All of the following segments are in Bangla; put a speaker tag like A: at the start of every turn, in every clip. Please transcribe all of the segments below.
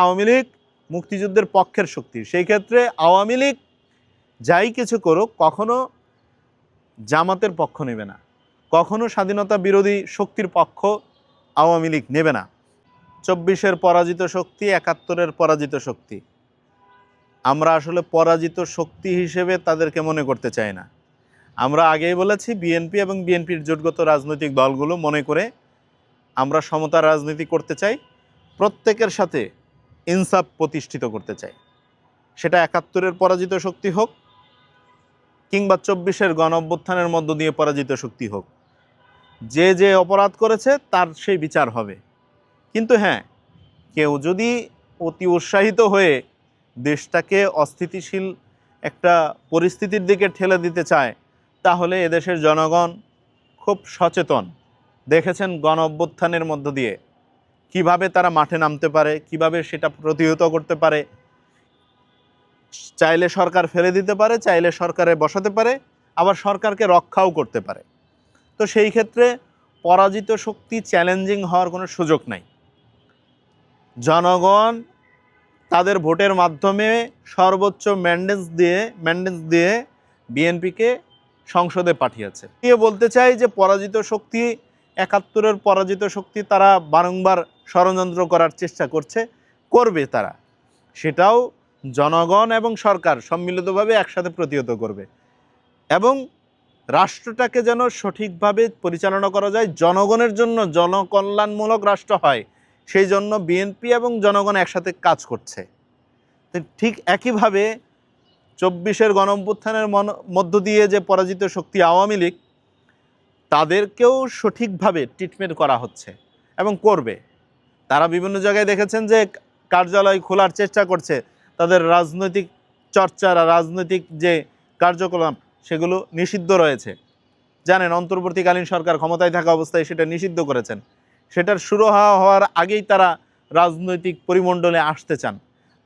A: আওয়ামী লীগ মুক্তিযুদ্ধের পক্ষের শক্তি, সেই ক্ষেত্রে আওয়ামী লীগ যাই কিছু করুক কখনো জামাতের পক্ষ নেবে না, কখনো স্বাধীনতা বিরোধী শক্তির পক্ষ আওয়ামী লীগ নেবে না। ২৪-এর পরাজিত শক্তি, ৭১-এর পরাজিত শক্তি, আমরা আসলে পরাজিত শক্তি হিসেবে তাদেরকে মনে করতে চাই না। আমরা আগেই বলেছি বিএনপি এবং বিএনপির জোটগত রাজনৈতিক দলগুলো মনে করে আমরা সমতার রাজনীতি করতে চাই, প্রত্যেকের সাথে ইনসাফ প্রতিষ্ঠিত করতে চাই। সেটা ৭১-এর পরাজিত শক্তি হোক কিংবা ২৪-এর গণঅভ্যুত্থানের মধ্য দিয়ে পরাজিত শক্তি হোক, যে যে অপরাধ করেছে তার সেই বিচার হবে। কিন্তু হ্যাঁ, কেউ যদি অতি উৎসাহিত হয়ে দেশটাকে অস্থিতিশীল একটা পরিস্থিতির দিকে ঠেলে দিতে চায়, তাহলে এদেশের জনগণ খুব সচেতন। দেখেছেন গণঅভ্যুত্থানের মধ্য দিয়ে কিভাবে তারা মাঠে নামতে পারে, কিভাবে সেটা প্রতিহত করতে পারে। চাইলে সরকার ফেলে দিতে পারে, চাইলে সরকারে বসাতে পারে, আবার সরকারকে রক্ষাও করতে পারে। তো সেই ক্ষেত্রে পরাজিত শক্তি চ্যালেঞ্জিং হওয়ার কোনো সুযোগ নাই। জনগণ তাদের ভোটের মাধ্যমে সর্বোচ্চ ম্যান্ডেট দিয়ে বিএনপিকে সংসদে পাঠিয়েছে। বলতে চাই যে পরাজিত শক্তি, ৭১-এর পরাজিত শক্তি তারা বারংবার ষড়যন্ত্র করার চেষ্টা করবে তারা, সেটাও জনগণ এবং সরকার সম্মিলিতভাবে একসাথে প্রতিহত করবে। এবং রাষ্ট্রটাকে যেন সঠিকভাবে পরিচালনা করা যায়, জনগণের জন্য জনকল্যাণমূলক রাষ্ট্র হয়, সেই জন্য বিএনপি এবং জনগণ একসাথে কাজ করছে। ঠিক একইভাবে ২৪-এর গণঅভ্যুত্থানের মধ্য দিয়ে যে পরাজিত শক্তি আওয়ামী লীগ, তাদেরকেও সঠিকভাবে ট্রিটমেন্ট করা হচ্ছে এবং করবে। তারা বিভিন্ন জায়গায় দেখেছেন যে কার্যালয় খোলার চেষ্টা করছে, তাদের রাজনৈতিক চর্চা, রাজনৈতিক যে কার্যকলাপ সেগুলো নিষিদ্ধ রয়েছে। জানেন, অন্তর্বর্তীকালীন সরকার ক্ষমতায় থাকা অবস্থায় সেটা নিষিদ্ধ করেছেন। সেটার শুরু হওয়ার আগেই তারা রাজনৈতিক পরিমণ্ডলে আসতে চান।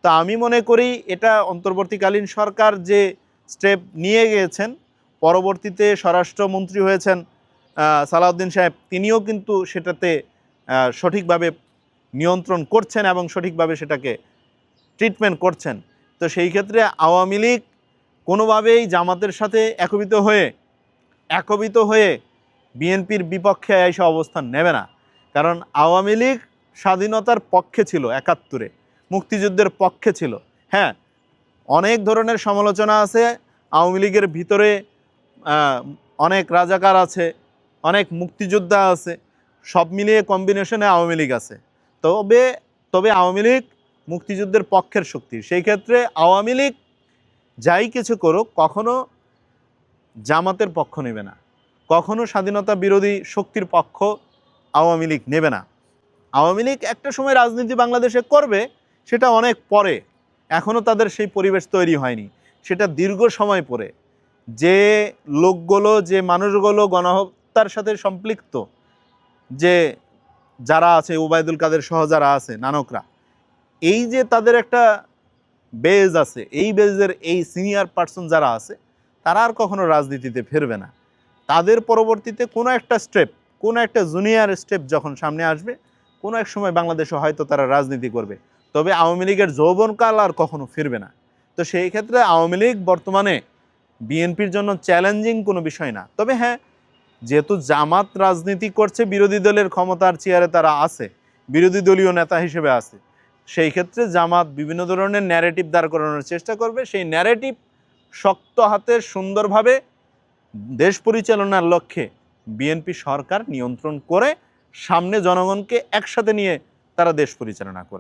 A: তো আমি মনে করি এটা অন্তর্বর্তীকালীন সরকার যে স্টেপ নিয়ে গিয়েছেন, পরবর্তীতে স্বরাষ্ট্রমন্ত্রী হয়েছেন সালাউদ্দিন সাহেব, তিনিও কিন্তু সেটাতে সঠিকভাবে নিয়ন্ত্রণ করছেন এবং সঠিকভাবে সেটাকে ট্রিটমেন্ট করছেন। তো সেই ক্ষেত্রে আওয়ামী লীগ কোনোভাবেই জামাতের সাথে একবিত হয়ে বিএনপির বিপক্ষে এসে অবস্থান নেবে না। কারণ আওয়ামী লীগ স্বাধীনতার পক্ষে ছিল, ৭১-এ মুক্তিযুদ্ধের পক্ষে ছিল। হ্যাঁ, অনেক ধরনের সমালোচনা আছে, আওয়ামী লীগের ভিতরে অনেক রাজাকার আছে, অনেক মুক্তিযোদ্ধা আছে, সব মিলিয়ে কম্বিনেশনে আওয়ামী লীগ আছে। তবে আওয়ামী লীগ মুক্তিযুদ্ধের পক্ষের শক্তি, সেই ক্ষেত্রে আওয়ামী লীগ যাই কিছু করুক কখনো জামাতের পক্ষ নেবে না, কখনো স্বাধীনতা বিরোধী শক্তির পক্ষ আওয়ামী লীগ নেবে না। আওয়ামী লীগ একটা সময় রাজনীতি বাংলাদেশে করবে, সেটা অনেক পরে, এখনও তাদের সেই পরিবেশ তৈরি হয়নি, সেটা দীর্ঘ সময় পরে। যে লোকগুলো, যে মানুষগুলো গণহত্যার সাথে সম্পৃক্ত, যারা আছে, ওবায়দুল কাদের সহ যারা আছে, নানকরা, এই যে তাদের একটা বেজ আছে, এই বেজের এই সিনিয়র পার্সন যারা আছে, তারা আর কখনো রাজনীতিতে ফিরবে না। তাদের পরবর্তীতে কোনো একটা জুনিয়র স্টেপ যখন সামনে আসবে, কোনো এক সময় বাংলাদেশে হয়তো তারা রাজনীতি করবে। তবে আওয়ামী লীগের যৌবনকাল আর কখনো ফিরবে না। তো সেই ক্ষেত্রে আওয়ামী লীগ বর্তমানে বিএনপির জন্য চ্যালেঞ্জিং কোনো বিষয় না। তবে হ্যাঁ, যেহেতু জামাত রাজনীতি করছে, বিরোধী দলের ক্ষমতার চেয়ারে তারা আছে, বিরোধী দলীয় নেতা হিসেবে আছে, সেই ক্ষেত্রে জামাত বিভিন্ন ধরনের ন্যারেটিভ দাঁড় করানোর চেষ্টা করবে। সেই ন্যারেটিভ শক্ত হাতে সুন্দরভাবে দেশ পরিচালনার লক্ষ্যে বিএনপি সরকার নিয়ন্ত্রণ করে সামনে জনগণকে একসাথে নিয়ে তারা দেশ পরিচালনা করবে।